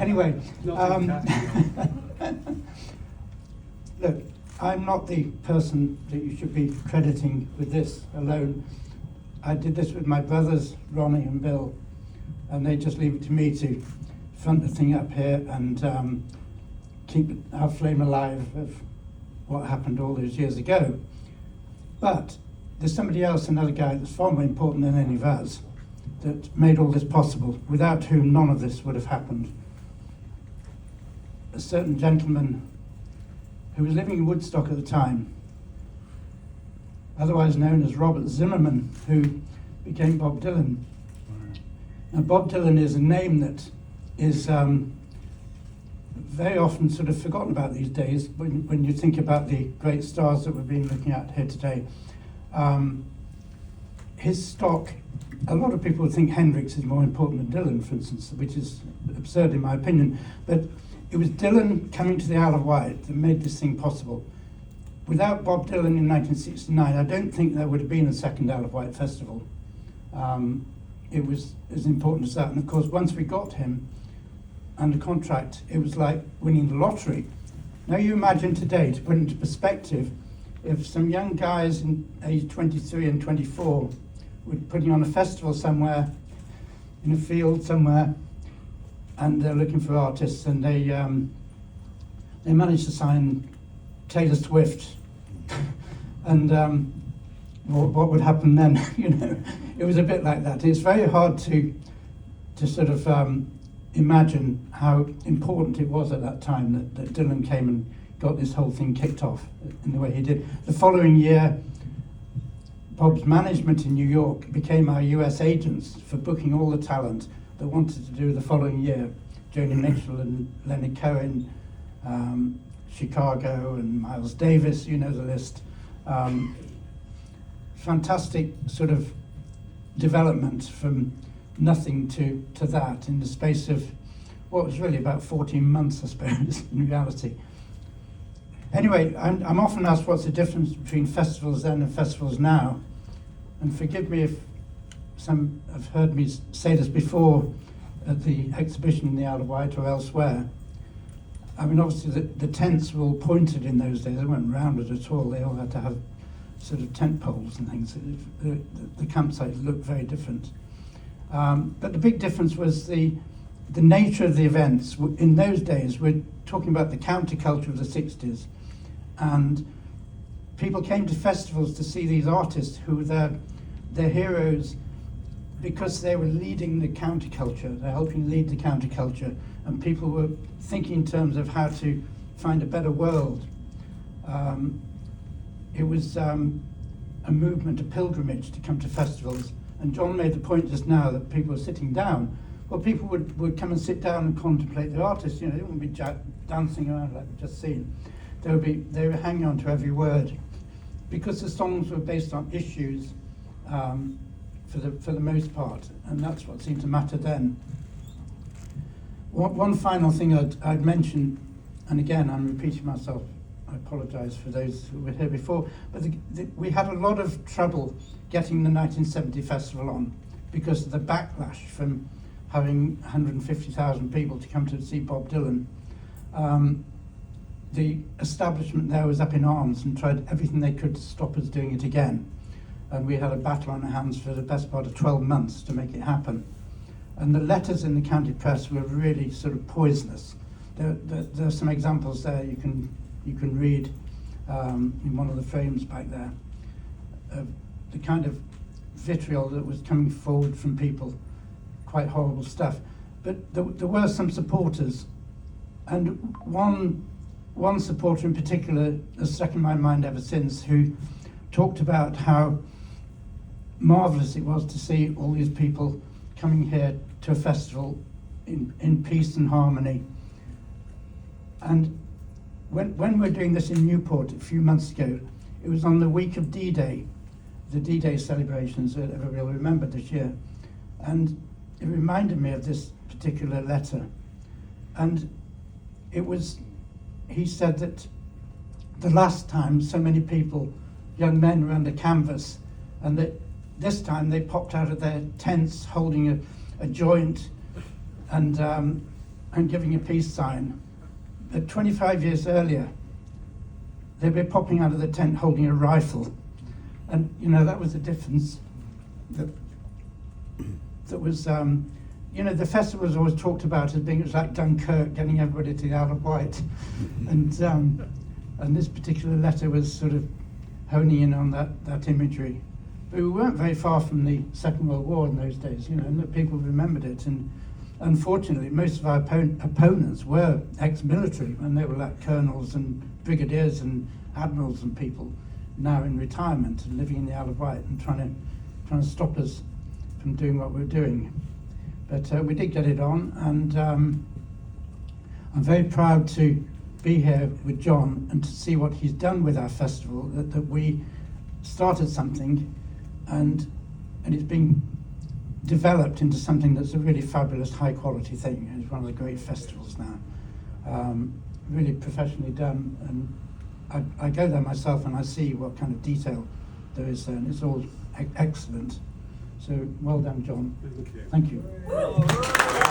Anyway, Not in category. look, I'm not the person that you should be crediting with this alone. I did this with my brothers, Ronnie and Bill, and they just leave it to me to front the thing up here and keep our flame alive of what happened all those years ago. But there's somebody else, another guy that's far more important than any of us, that made all this possible, without whom none of this would have happened. A certain gentleman who was living in Woodstock at the time, otherwise known as Robert Zimmerman, who became Bob Dylan. Now, Bob Dylan is a name that is very often sort of forgotten about these days when you think about the great stars that we've been looking at here today. His stock, a lot of people think Hendrix is more important than Dylan, for instance, which is absurd in my opinion, but it was Dylan coming to the Isle of Wight that made this thing possible. Without Bob Dylan in 1969, I don't think there would have been a second Isle of Wight Festival. It was as important as that, and of course once we got him under contract, it was like winning the lottery. Now you imagine today, to put into perspective, if some young guys in age 23 and 24 were putting on a festival somewhere, in a field somewhere, and they're looking for artists, and they managed to sign Taylor Swift, and what would happen then? You know, it was a bit like that. It's very hard to sort of imagine how important it was at that time that Dylan came and got this whole thing kicked off in the way he did. The following year, Bob's management in New York became our US agents for booking all the talent that wanted to do the following year. Joni Mitchell and Leonard Cohen, Chicago and Miles Davis, you know the list. Fantastic sort of development from nothing to that in the space of what was really about 14 months, I suppose, in reality. Anyway, I'm often asked what's the difference between festivals then and festivals now. And forgive me if some have heard me say this before at the exhibition in the Isle of Wight or elsewhere. I mean, obviously the tents were all pointed in those days. They weren't rounded at all. They all had to have sort of tent poles and things. The campsites looked very different. But the big difference was the nature of the events. In those days, we're talking about the counterculture of the 60s. And people came to festivals to see these artists who were their heroes because they were leading the counterculture. They're helping lead the counterculture. And people were thinking in terms of how to find a better world. It was a movement, a pilgrimage to come to festivals. And John made the point just now that people were sitting down. Well, people would come and sit down and contemplate the artists. You know, they wouldn't be dancing around like we've just seen. They were hanging on to every word, because the songs were based on issues for the most part, and that's what seemed to matter then. One final thing I'd mention, and again I'm repeating myself, I apologise for those who were here before, but we had a lot of trouble getting the 1970 festival on because of the backlash from having 150,000 people to come to see Bob Dylan. The establishment there was up in arms and tried everything they could to stop us doing it again. And we had a battle on our hands for the best part of 12 months to make it happen. And the letters in the county press were really sort of poisonous. There are some examples there you can read in one of the frames back there of the kind of vitriol that was coming forward from people. Quite horrible stuff. But there were some supporters, and one supporter in particular has stuck in my mind ever since, who talked about how marvellous it was to see all these people coming here to a festival in peace and harmony. And when we were doing this in Newport a few months ago, it was on the week of D-Day, the D-Day celebrations that everybody will remember this year. And it reminded me of this particular letter. And it was, he said that the last time so many people, young men, were under canvas, and that this time they popped out of their tents holding a joint and and giving a peace sign, that 25 years earlier, they'd be popping out of the tent holding a rifle. And, you know, that was the difference. That was, you know, the festival was always talked about as being, it was like Dunkirk, getting everybody to the Isle of Wight. And this particular letter was sort of honing in on that imagery. But we weren't very far from the Second World War in those days, you know, and that people remembered it. And unfortunately, most of our opponents were ex-military, and they were like colonels and brigadiers and admirals and people now in retirement and living in the Isle of Wight and trying to stop us from doing what we're doing. But we did get it on, and I'm very proud to be here with John and to see what he's done with our festival, that we started something and it's been developed into something that's a really fabulous, high quality thing. It's one of the great festivals now. Really professionally done, and I go there myself and I see what kind of detail there is there, and it's all excellent. So well done, John. Thank you. Thank you.